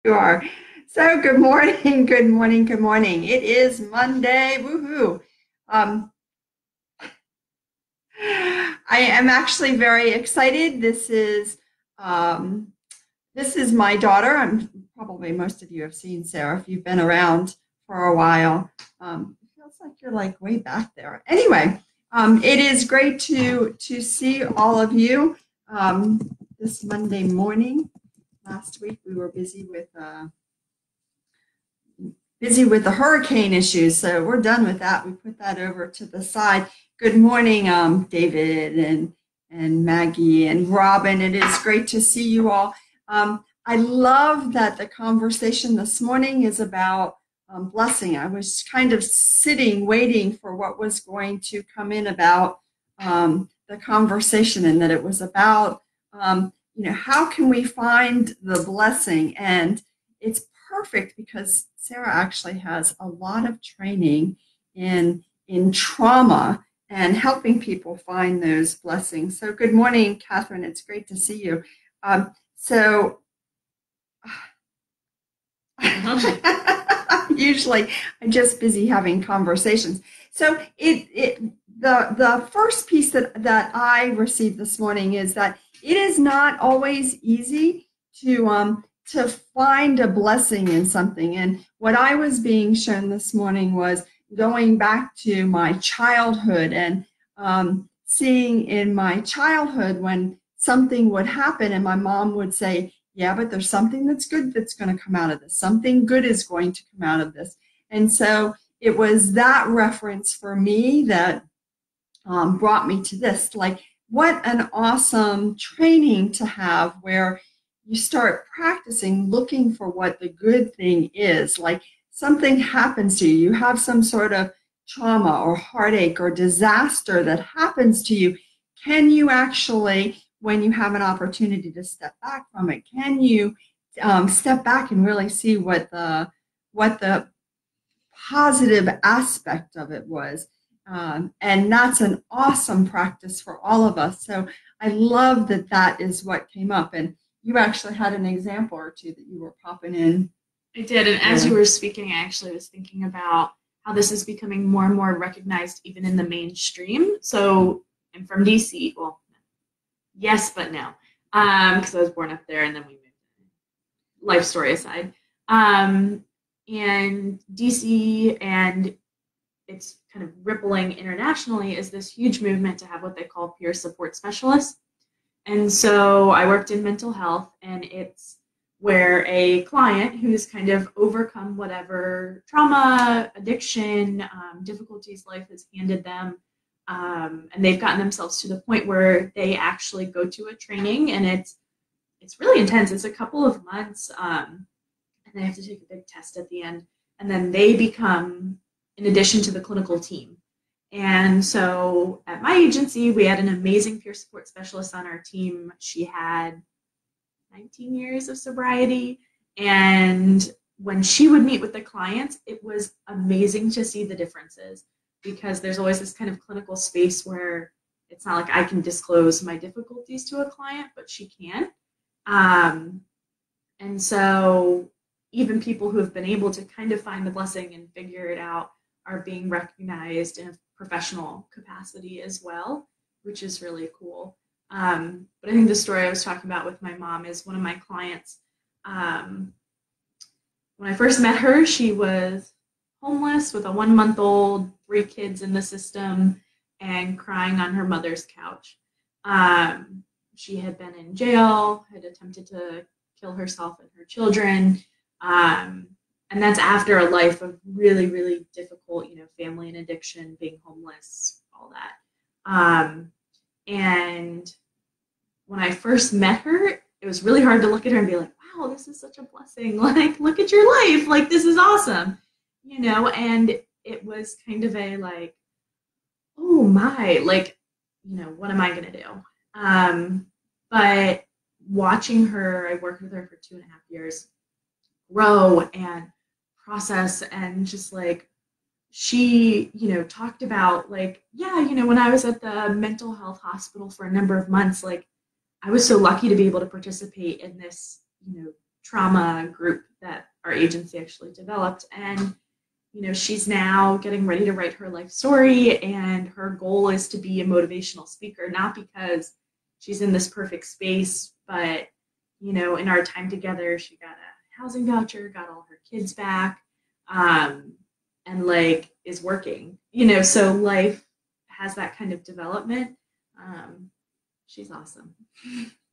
You are. So good morning, good morning, good morning. It is Monday. Woohoo. Um, I am actually very excited. This is my daughter. Probably most of you have seen Sarah if you've been around for a while. It feels like you're like way back there. Anyway, it is great to see all of you this Monday morning. Last week we were busy with the hurricane issues, so we're done with that. We put that over to the side. Good morning, David and Maggie and Robin. It is great to see you all. I love that the conversation this morning is about blessing. I was kind of sitting, waiting for what was going to come in about the conversation, and that it was about, how can we find the blessing? And it's perfect because Sarah actually has a lot of training in trauma and helping people find those blessings. So good morning, Catherine. It's great to see you. So usually I'm just busy having conversations. So the first piece that I received this morning is that it is not always easy to find a blessing in something. And what I was being shown this morning was going back to my childhood and seeing in my childhood when something would happen and my mom would say, yeah, but there's something that's good that's going to come out of this. Something good is going to come out of this. And so it was that reference for me that brought me to this. Like, what an awesome training to have where you start practicing looking for what the good thing is. Like something happens to you, you have some sort of trauma or heartache or disaster that happens to you. Can you actually, when you have an opportunity to step back from it, can you step back and really see what the positive aspect of it was? And that's an awesome practice for all of us. So I love that is what came up. And you actually had an example or two that you were popping in. I did, and as you were speaking, I actually was thinking about how this is becoming more and more recognized even in the mainstream. So I'm from DC. Well, yes, but no, because I was born up there and then we moved. Life story aside. And DC and it's kind of rippling internationally is this huge movement to have what they call peer support specialists. And so I worked in mental health, and it's where a client who's kind of overcome whatever trauma, addiction, difficulties life has handed them, and they've gotten themselves to the point where they actually go to a training, and it's really intense. It's a couple of months, and they have to take a big test at the end, and then they become, in addition to the clinical team. And so at my agency, we had an amazing peer support specialist on our team. She had 19 years of sobriety. And when she would meet with the clients, it was amazing to see the differences, because there's always this kind of clinical space where it's not like I can disclose my difficulties to a client, but she can. And so even people who have been able to kind of find the blessing and figure it out are being recognized in a professional capacity as well, which is really cool. But I think the story I was talking about with my mom is one of my clients. When I first met her, she was homeless with a 1-month-old, 3 kids in the system, and crying on her mother's couch. She had been in jail, had attempted to kill herself and her children. And that's after a life of really, really difficult, family and addiction, being homeless, all that. And when I first met her, it was really hard to look at her and be like, wow, this is such a blessing. Like, look at your life. Like, this is awesome. And it was kind of a like, oh my, like, what am I going to do? But watching her, I worked with her for 2.5 years, grow and process, and just like she talked about like, yeah, when I was at the mental health hospital for a number of months, like I was so lucky to be able to participate in this trauma group that our agency actually developed. And she's now getting ready to write her life story, and her goal is to be a motivational speaker, not because she's in this perfect space, but in our time together, she got a housing voucher, got all her kids back, and is working, so life has that kind of development. She's awesome.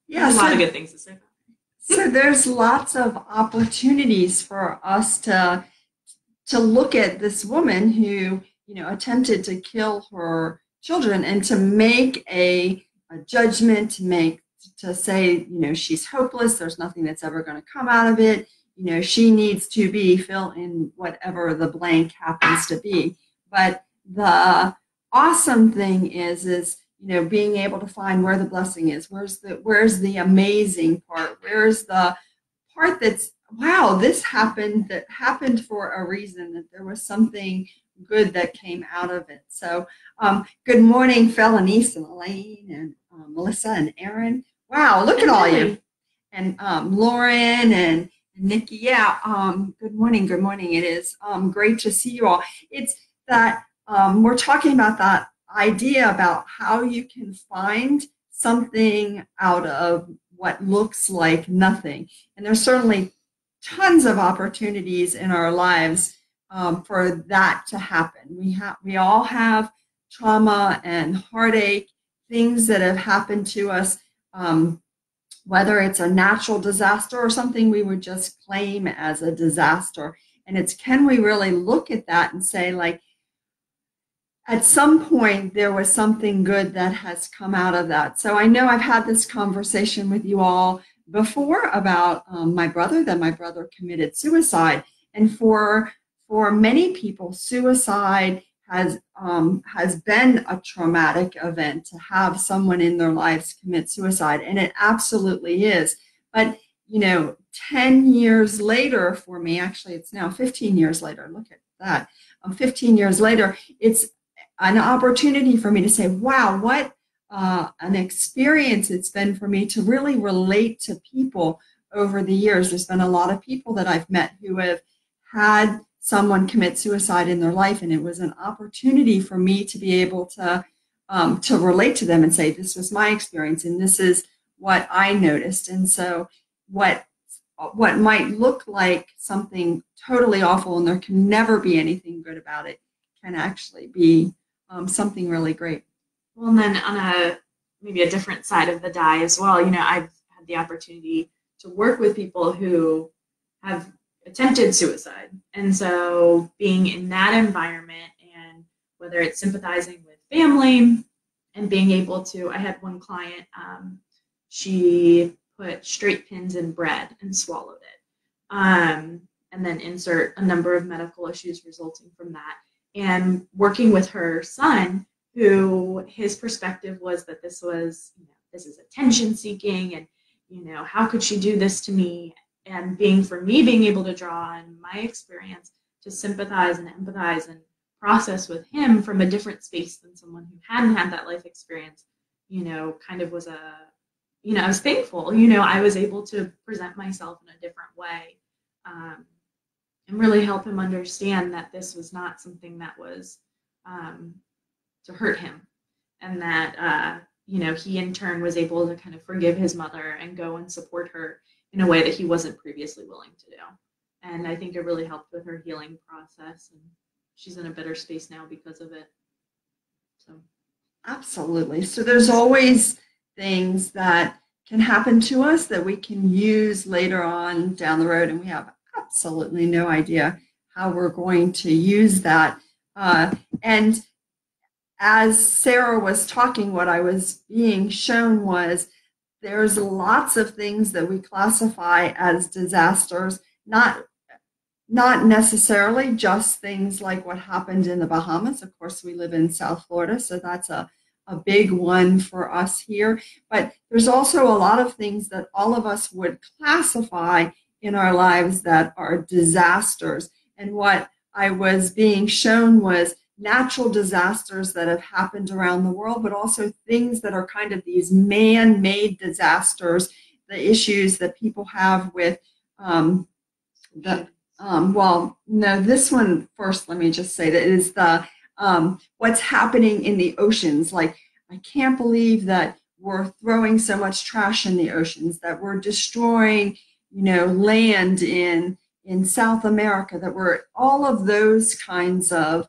Yeah, a lot of good things to say about her. So there's lots of opportunities for us to look at this woman who, attempted to kill her children, and to make a judgment, to say, she's hopeless. There's nothing that's ever going to come out of it. She needs to be, fill in whatever the blank happens to be. But the awesome thing is, being able to find where the blessing is. Where's the amazing part? Where's the part that's, wow, that happened for a reason, that there was something good that came out of it. So good morning, Felanice and Elaine and Melissa and Aaron. Wow, look at all you. And Lauren and Nikki. Yeah, good morning. It is great to see you all. It's that we're talking about that idea about how you can find something out of what looks like nothing. And there's certainly tons of opportunities in our lives for that to happen. We all have trauma and heartache, things that have happened to us, whether it's a natural disaster or something we would just claim as a disaster. And it's, can we really look at that and say, like, at some point there was something good that has come out of that. So I know I've had this conversation with you all before about my brother, that my brother committed suicide. And for many people, suicide has been a traumatic event, to have someone in their lives commit suicide, and it absolutely is. But 10 years later for me, actually it's now 15 years later, look at that, 15 years later, it's an opportunity for me to say, wow, what an experience it's been for me to really relate to people over the years. There's been a lot of people that I've met who have had someone commit suicide in their life, and it was an opportunity for me to be able to relate to them and say, this was my experience and this is what I noticed. And so what might look like something totally awful and there can never be anything good about it can actually be something really great. Well, and then on maybe a different side of the die as well, I've had the opportunity to work with people who have attempted suicide. And so being in that environment, and whether it's sympathizing with family and being able to, I had one client, she put straight pins in bread and swallowed it. And then insert a number of medical issues resulting from that. And working with her son, who his perspective was that this was, this is attention seeking, and, how could she do this to me? And being able to draw on my experience to sympathize and empathize and process with him from a different space than someone who hadn't had that life experience, kind of was I was thankful, I was able to present myself in a different way. And really help him understand that this was not something that was to hurt him, and that he in turn was able to kind of forgive his mother and go and support her in a way that he wasn't previously willing to do. And I think it really helped with her healing process, and she's in a better space now because of it. So absolutely. So there's always things that can happen to us that we can use later on down the road, and we have absolutely no idea how we're going to use that. And as Sarah was talking, what I was being shown was there's lots of things that we classify as disasters, not necessarily just things like what happened in the Bahamas. Of course, we live in South Florida, so that's a big one for us here. But there's also a lot of things that all of us would classify in our lives that are disasters. And what I was being shown was natural disasters that have happened around the world, but also things that are kind of these man-made disasters, the issues that people have with the well, no, this one first. Let me just say that is the what's happening in the oceans. Like, I can't believe that we're throwing so much trash in the oceans, that we're destroying, land in South America, that we're all of those kinds of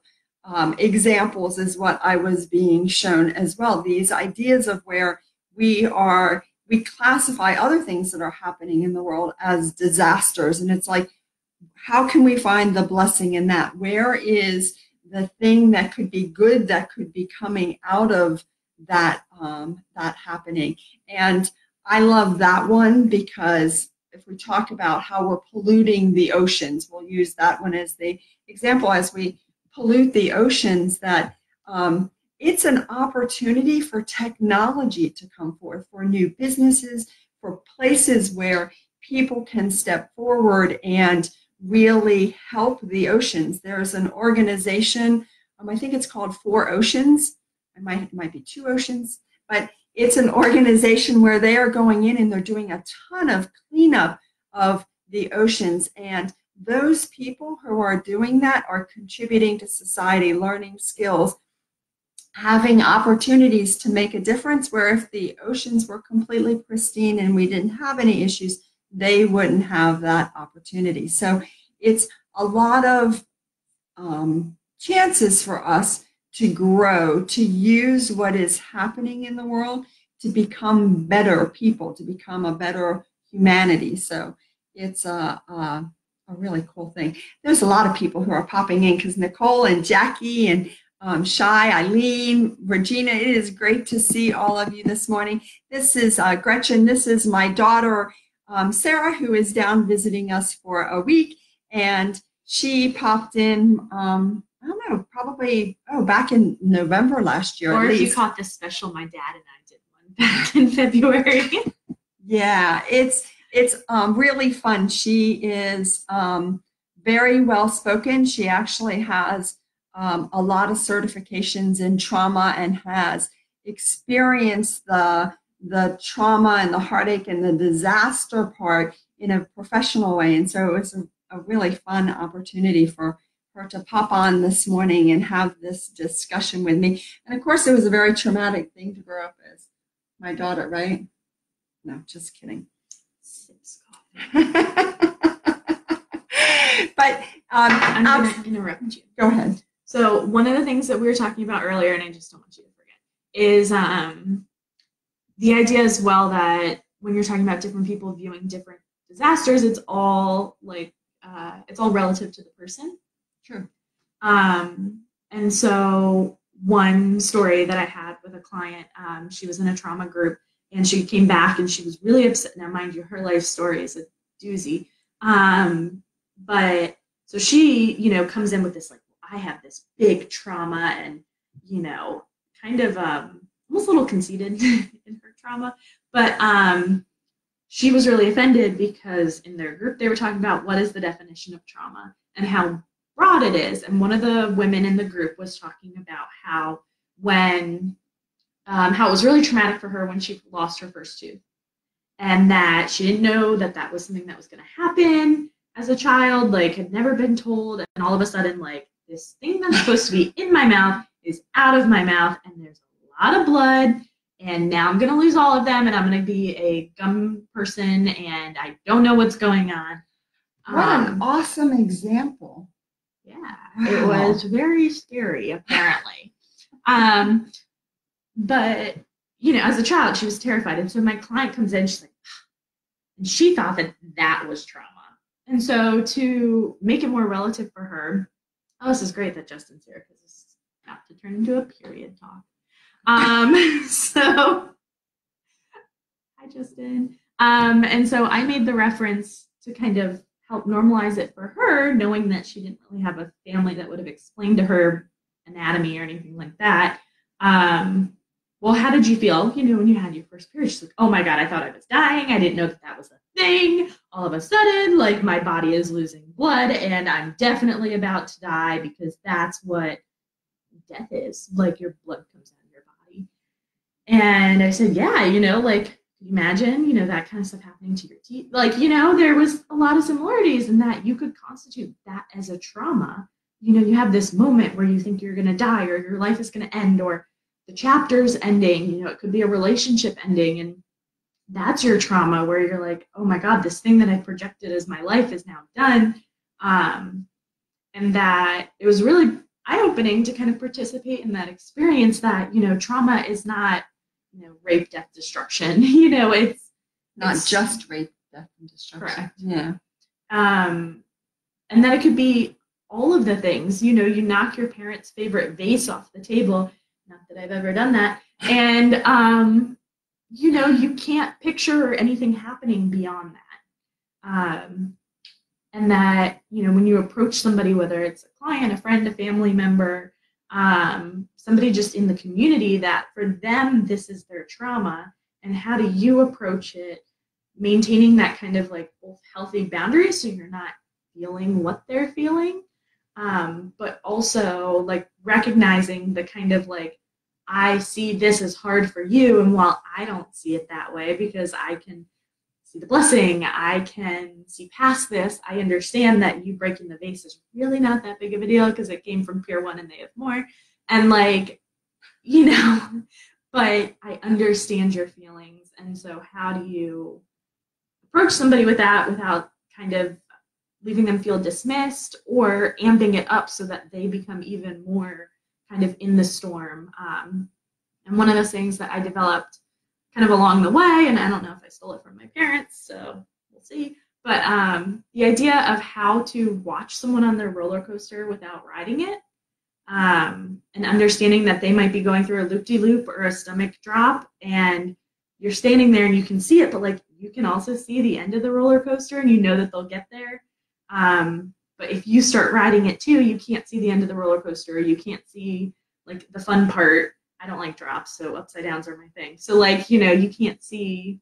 examples is what I was being shown as well. These ideas of where we classify other things that are happening in the world as disasters. And it's like, how can we find the blessing in that? Where is the thing that could be good, that could be coming out of that happening? And I love that one, because if we talk about how we're polluting the oceans, we'll use that one as the example. As we pollute the oceans, that it's an opportunity for technology to come forth, for new businesses, for places where people can step forward and really help the oceans. There's an organization, I think it's called 4 Oceans. It might be 2 Oceans, but it's an organization where they are going in and they're doing a ton of cleanup of the oceans. And those people who are doing that are contributing to society, learning skills, having opportunities to make a difference, where if the oceans were completely pristine and we didn't have any issues, they wouldn't have that opportunity. So it's a lot of chances for us to grow, to use what is happening in the world to become better people, to become a better humanity. So it's a really cool thing. There's a lot of people who are popping in, because Nicole and Jackie and Shai, Eileen, Regina, it is great to see all of you this morning. This is Gretchen. This is my daughter, Sarah, who is down visiting us for a week. And she popped in, I don't know, probably, back in November last year. Or if you caught this special, my dad and I did one back in February. Yeah, it's really fun. She is very well spoken. She actually has a lot of certifications in trauma and has experienced the trauma and the heartache and the disaster part in a professional way. And so it was a really fun opportunity for her to pop on this morning and have this discussion with me. And of course, it was a very traumatic thing to grow up as my daughter, right? No, just kidding. But I'm going to interrupt you. Go ahead. So one of the things that we were talking about earlier, and I just don't want you to forget, is the idea as well that when you're talking about different people viewing different disasters, it's all it's all relative to the person. True. And so one story that I had with a client, she was in a trauma group and she came back and she was really upset. Now, mind you, her life story is a doozy. But so she, comes in with this, I have this big trauma and, kind of almost a little conceited in her trauma. But she was really offended because in their group, they were talking about what is the definition of trauma and how broad it is. And one of the women in the group was talking about how it was really traumatic for her when she lost her first tooth, and that she didn't know that that was something that was going to happen as a child, had never been told. And all of a sudden, this thing that's supposed to be in my mouth is out of my mouth, and there's a lot of blood, and now I'm going to lose all of them, and I'm going to be a gum person, and I don't know what's going on. What an awesome example. Yeah, wow. It was very scary, apparently. But, as a child, she was terrified. And so my client comes in, she's like, and she thought that was trauma. And so to make it more relative for her, this is great that Justin's here because this is about to turn into a period talk. So, hi, Justin. And so I made the reference to kind of help normalize it for her, knowing that she didn't really have a family that would have explained to her anatomy or anything like that. Well, how did you feel, when you had your first period? She's like, oh my God, I thought I was dying. I didn't know that was a thing. All of a sudden, my body is losing blood and I'm definitely about to die because that's what death is. Your blood comes out of your body. And I said, yeah, Could you imagine, that kind of stuff happening to your teeth? Like, there was a lot of similarities in that you could constitute that as a trauma. You have this moment where you think you're going to die or your life is going to end or the chapter's ending. It could be a relationship ending, and that's your trauma where you're like, oh my God, this thing that I projected as my life is now done. And that it was really eye-opening to kind of participate in that experience that, trauma is not, rape, death, destruction. It's just rape, death, and destruction. Correct. Yeah. And that it could be all of the things, you knock your parents' favorite vase off the table. Not that I've ever done that. And, you can't picture anything happening beyond that. And that, when you approach somebody, whether it's a client, a friend, a family member, somebody just in the community, that for them, this is their trauma. And how do you approach it, maintaining that kind of like both healthy boundaries so you're not feeling what they're feeling, but also like recognizing the kind of like, I see this as hard for you, and while I don't see it that way because I can see the blessing, I can see past this, I understand that you breaking the vase is really not that big of a deal because it came from Pier 1 and they have more. And like, but I understand your feelings. And so how do you approach somebody with that without kind of leaving them feel dismissed or amping it up so that they become even more kind of in the storm? And one of those things that I developed kind of along the way, and I don't know if I stole it from my parents, so we'll see, but the idea of how to watch someone on their roller coaster without riding it, and understanding that they might be going through a loop-de-loop or a stomach drop, and you're standing there and you can see it, but like you can also see the end of the roller coaster and you know that they'll get there. But if you start riding it too, you can't see the end of the roller coaster. You can't see like the fun part. I don't like drops, so upside downs are my thing. So like, you can't see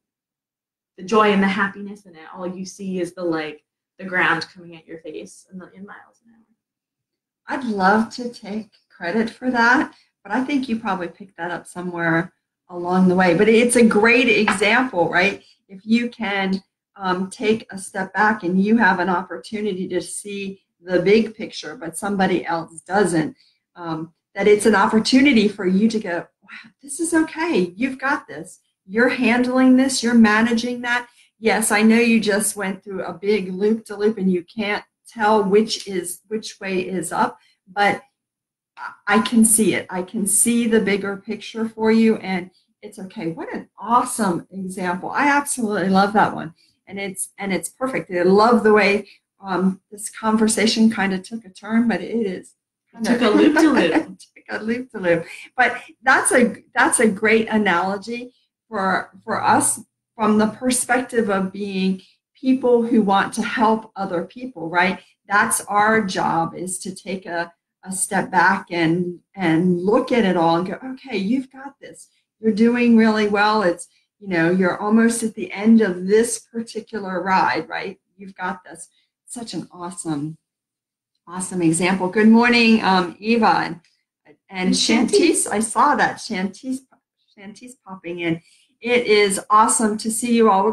the joy and the happiness in it. All you see is the ground coming at your face a million miles an hour. I'd love to take credit for that, but I think you probably picked that up somewhere along the way. But it's a great example, right? If you can take a step back and you have an opportunity to see the big picture, but somebody else doesn't, that it's an opportunity for you to go, wow, this is okay. You've got this. You're handling this. You're managing that. Yes, I know you just went through a big loop-to-loop and you can't tell which way is up, but I can see it. I can see the bigger picture for you, and it's okay. What an awesome example. I absolutely love that one. And it's perfect. I love the way this conversation kind of took a turn, but it is took a loop-de-loop. Took a loop-de-loop. But that's a great analogy for us from the perspective of being people who want to help other people, right? That's our job, is to take a step back and look at it all and go, okay, you've got this. You're doing really well. It's, you're almost at the end of this particular ride, right? You've got this. Such an awesome example. Good morning, Eva and Shantice. I saw that Shantice popping in. It is awesome to see you all.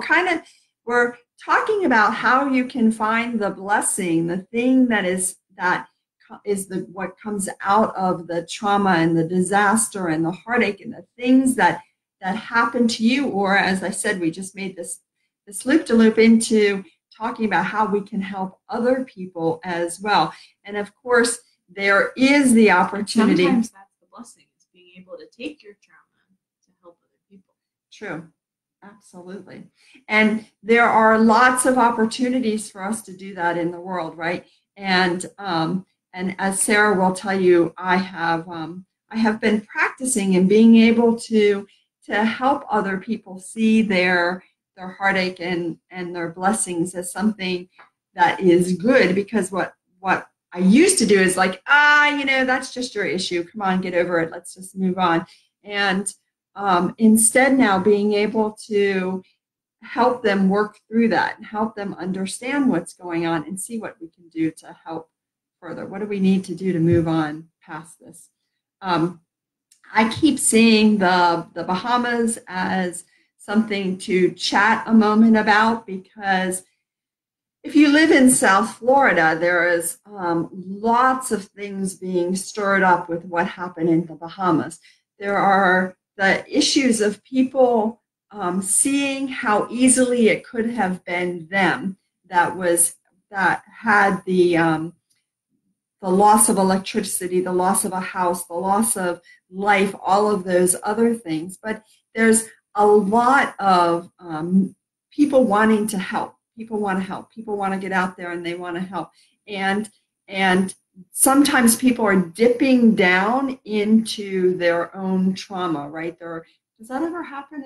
We're talking about how you can find the blessing, the thing that is what comes out of the trauma and the disaster and the heartache and the things that happen to you. Or, as I said, we just made this loop-de-loop into talking about how we can help other people as well. And of course, there is the opportunity. Sometimes that's the blessing, is being able to take your trauma to help other people. True. Absolutely. And there are lots of opportunities for us to do that in the world, right? And as Sarah will tell you, I have been practicing and being able to help other people see their heartache and their blessings as something that is good, because what I used to do is like, that's just your issue. Come on, get over it. Let's just move on. And instead now being able to help them work through that and help them understand what's going on and see what we can do to help further. What do we need to do to move on past this? I keep seeing the Bahamas as something to chat a moment about, because if you live in South Florida, there is lots of things being stirred up with what happened in the Bahamas. There are the issues of people seeing how easily it could have been them that had the loss of electricity, the loss of a house, the loss of life, all of those other things. But there's a lot of people wanting to help. People want to help. People want to get out there and they want to help. And sometimes people are dipping down into their own trauma, right? Does that ever happen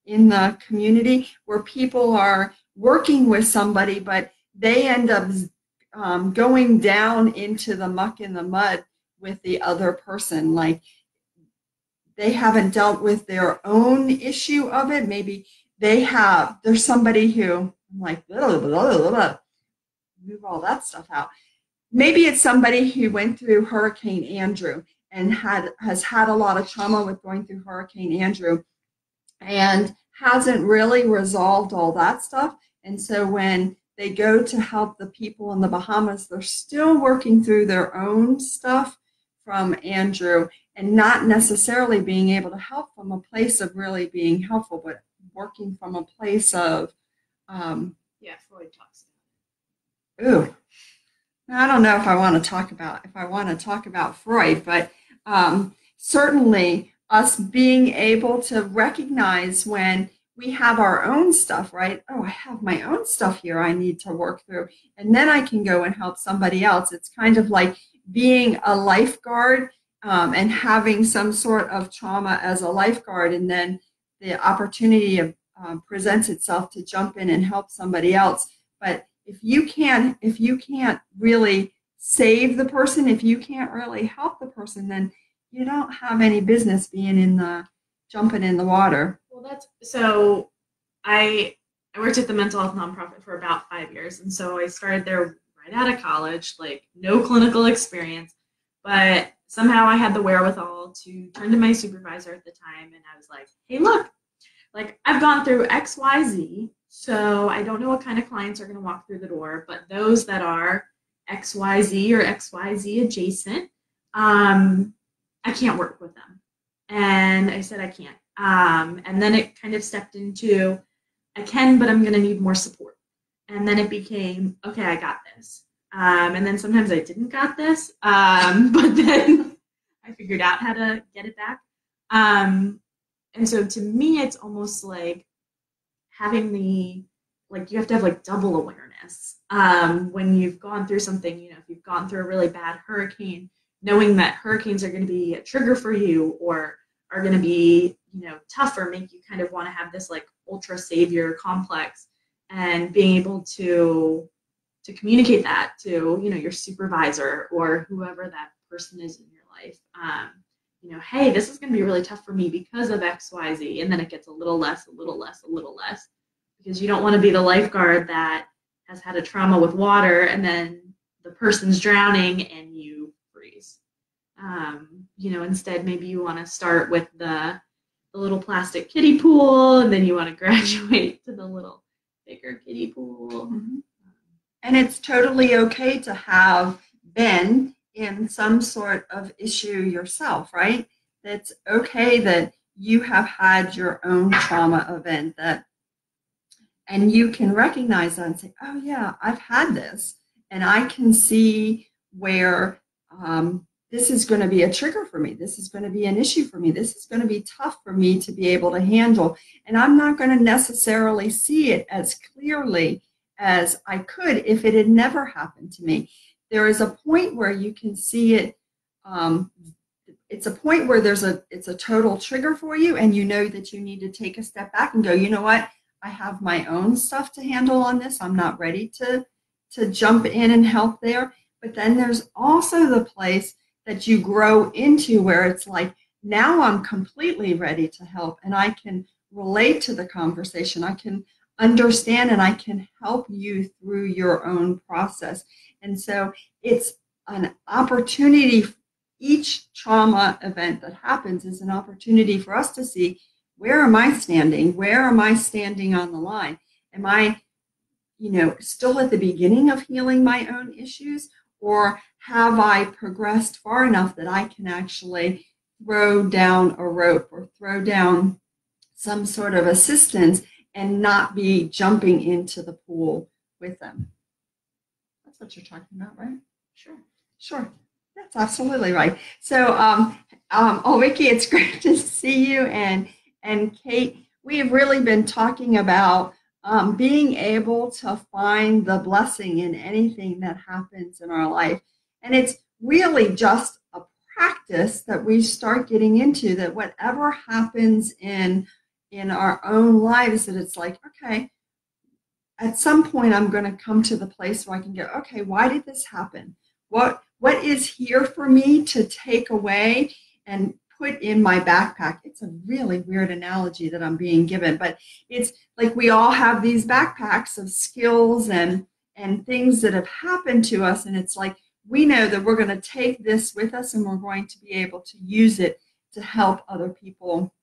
in the community where people are working with somebody, but they end up going down into the muck and the mud with the other person? Like, they haven't dealt with their own issue of it. Maybe there's somebody who, I'm like, blah, blah, blah, blah, move all that stuff out. Maybe it's somebody who went through Hurricane Andrew and has had a lot of trauma with going through Hurricane Andrew and hasn't really resolved all that stuff. And so when they go to help the people in the Bahamas, they're still working through their own stuff from Andrew and not necessarily being able to help from a place of really being helpful, but working from a place of Freud talks about it. Ooh, I don't know if I want to talk about Freud, but certainly us being able to recognize when we have our own stuff, right? Oh, I have my own stuff here I need to work through, and then I can go and help somebody else. It's kind of like being a lifeguard and having some sort of trauma as a lifeguard, and then the opportunity of presents itself to jump in and help somebody else. But if you can't really save the person, if you can't really help the person, then you don't have any business being jumping in the water. Well, I worked at the mental health nonprofit for about 5 years, and so I started there right out of college, like no clinical experience, but somehow I had the wherewithal to turn to my supervisor at the time, and I was like, hey, look, like, I've gone through XYZ, so I don't know what kind of clients are going to walk through the door, but those that are XYZ or XYZ adjacent, I can't work with them. And I said I can't. And then it kind of stepped into, I can, but I'm going to need more support. And then it became, okay, I got this. And then sometimes I didn't got this, but then I figured out how to get it back. And so to me, it's almost like having you have to have like double awareness. When you've gone through something, if you've gone through a really bad hurricane, knowing that hurricanes are going to be a trigger for you or are going to be, tough or make you kind of want to have this like ultra savior complex, and being able to communicate that to, your supervisor or whoever that person is in your life. Hey, this is going to be really tough for me because of XYZ. And then it gets a little less, because you don't want to be the lifeguard that has had a trauma with water and then the person's drowning and you freeze. Instead, maybe you want to start with the little plastic kiddie pool, and then you want to graduate to the little bigger kiddie pool. Mm-hmm. And it's totally okay to have been in some sort of issue yourself, right? It's okay that you have had your own trauma event and you can recognize that and say, oh yeah, I've had this, and I can see where this is going to be a trigger for me. This is going to be an issue for me. This is going to be tough for me to be able to handle. And I'm not going to necessarily see it as clearly as I could if it had never happened to me. There is a point where you can see it. It's a point where it's a total trigger for you, and you know that you need to take a step back and go, you know what? I have my own stuff to handle on this. I'm not ready to jump in and help there. But then there's also the place that you grow into where it's like, now I'm completely ready to help, and I can relate to the conversation. I can understand, and I can help you through your own process. And so it's an opportunity. Each trauma event that happens is an opportunity for us to see where am I standing? Where am I standing on the line? Am I, still at the beginning of healing my own issues, or have I progressed far enough that I can actually throw down a rope or throw down some sort of assistance and not be jumping into the pool with them? That's what you're talking about, right? Sure. That's absolutely right. So, Vicky, it's great to see you. And Kate, we have really been talking about being able to find the blessing in anything that happens in our life. And it's really just a practice that we start getting into, that whatever happens in our own lives, that it's like, okay, at some point I'm going to come to the place where I can go, okay, why did this happen? What is here for me to take away and put in my backpack? It's a really weird analogy that I'm being given, but it's like we all have these backpacks of skills and things that have happened to us, and it's like we know that we're going to take this with us and we're going to be able to use it to help other people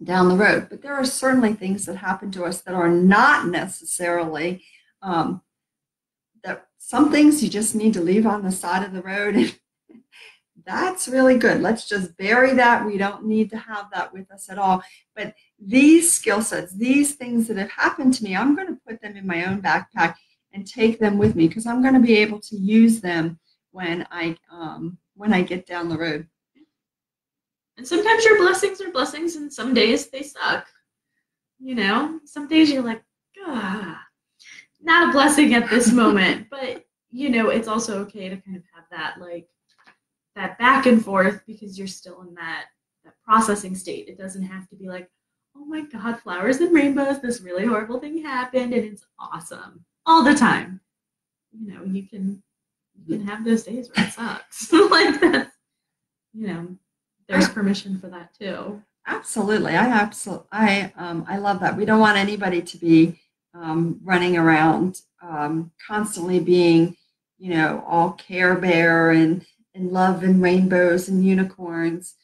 down the road. But there are certainly things that happen to us that are not necessarily that some things you just need to leave on the side of the road. And that's really good. Let's just bury that. We don't need to have that with us at all. But these skill sets, these things that have happened to me, I'm going to put them in my own backpack and take them with me, because I'm going to be able to use them when I get down the road. And sometimes your blessings are blessings, and some days they suck. Some days you're like, not a blessing at this moment. But, it's also okay to kind of have that back and forth, because you're still in that processing state. It doesn't have to be like, oh my God, flowers and rainbows, this really horrible thing happened and it's awesome all the time. You can have those days where it sucks. Like that's, there's permission for that too. Absolutely. I love that. We don't want anybody to be running around constantly being, all Care Bear and love and rainbows and unicorns.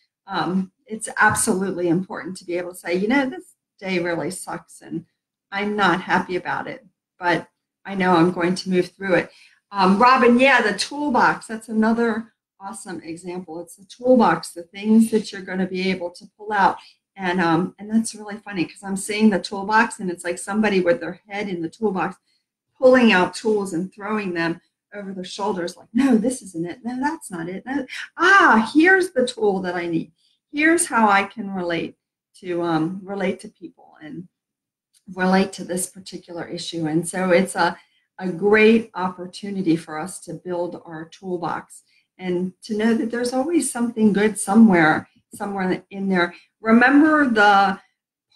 It's absolutely important to be able to say, this day really sucks and I'm not happy about it, but I know I'm going to move through it. Robin, the toolbox, that's another awesome example. It's the toolbox, the things that you're going to be able to pull out. And that's really funny, because I'm seeing the toolbox and it's like somebody with their head in the toolbox pulling out tools and throwing them over their shoulders, like, no, this isn't it. No, that's not it. No. Here's the tool that I need. Here's how I can relate to people and relate to this particular issue. And so it's a great opportunity for us to build our toolbox and to know that there's always something good somewhere in there. Remember the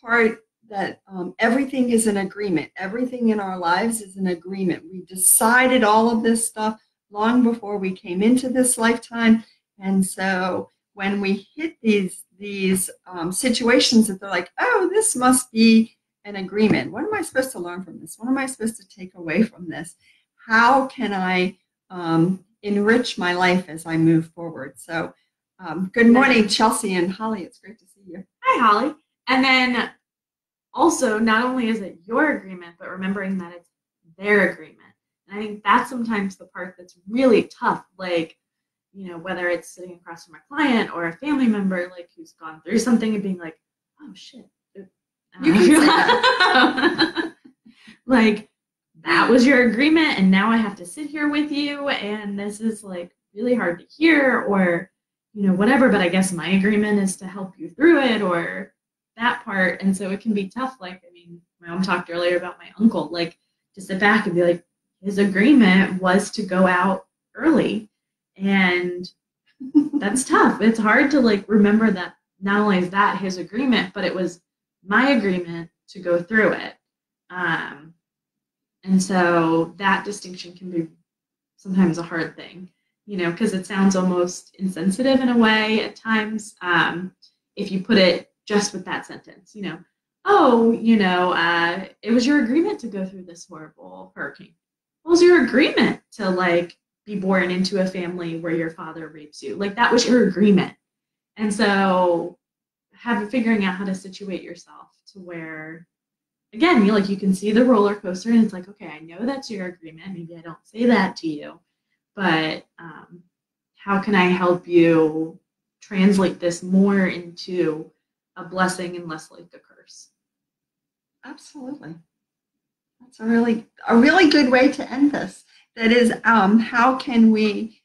part that everything is an agreement. Everything in our lives is an agreement. We decided all of this stuff long before we came into this lifetime. And so when we hit these situations that they're like, oh, this must be an agreement. What am I supposed to learn from this? What am I supposed to take away from this? How can I enrich my life as I move forward? So good morning, Chelsea and Holly. It's great to see you. Hi, Holly. And then also, not only is it your agreement, but remembering that it's their agreement. And I think that's sometimes the part that's really tough. Like, whether it's sitting across from a client or a family member, like who's gone through something and being like, oh shit. You can say that. Like, that was your agreement and now I have to sit here with you and this is like really hard to hear, or, whatever, but I guess my agreement is to help you through it, or that part. And so it can be tough. Like, my mom talked earlier about my uncle, like to sit back and be like, his agreement was to go out early. And that's tough. It's hard to like remember that not only is that his agreement, but it was my agreement to go through it. And so that distinction can be sometimes a hard thing, because it sounds almost insensitive in a way at times. If you put it just with that sentence, it was your agreement to go through this horrible hurricane. What was your agreement to like be born into a family where your father rapes you? Like, that was your agreement. And so figuring out how to situate yourself to where, again, you can see the roller coaster and it's like, okay, I know that's your agreement. Maybe I don't say that to you, but how can I help you translate this more into a blessing and less like a curse? Absolutely. That's a really good way to end this. That is, how can we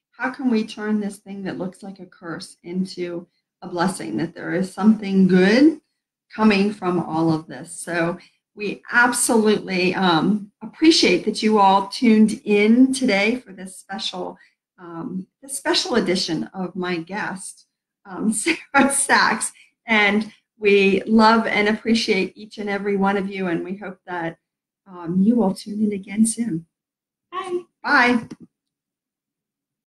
turn this thing that looks like a curse into a blessing? That there is something good coming from all of this. So we absolutely appreciate that you all tuned in today for this special edition of my guest, Sarah Sachs. And we love and appreciate each and every one of you, and we hope that you will tune in again soon. Bye. Bye.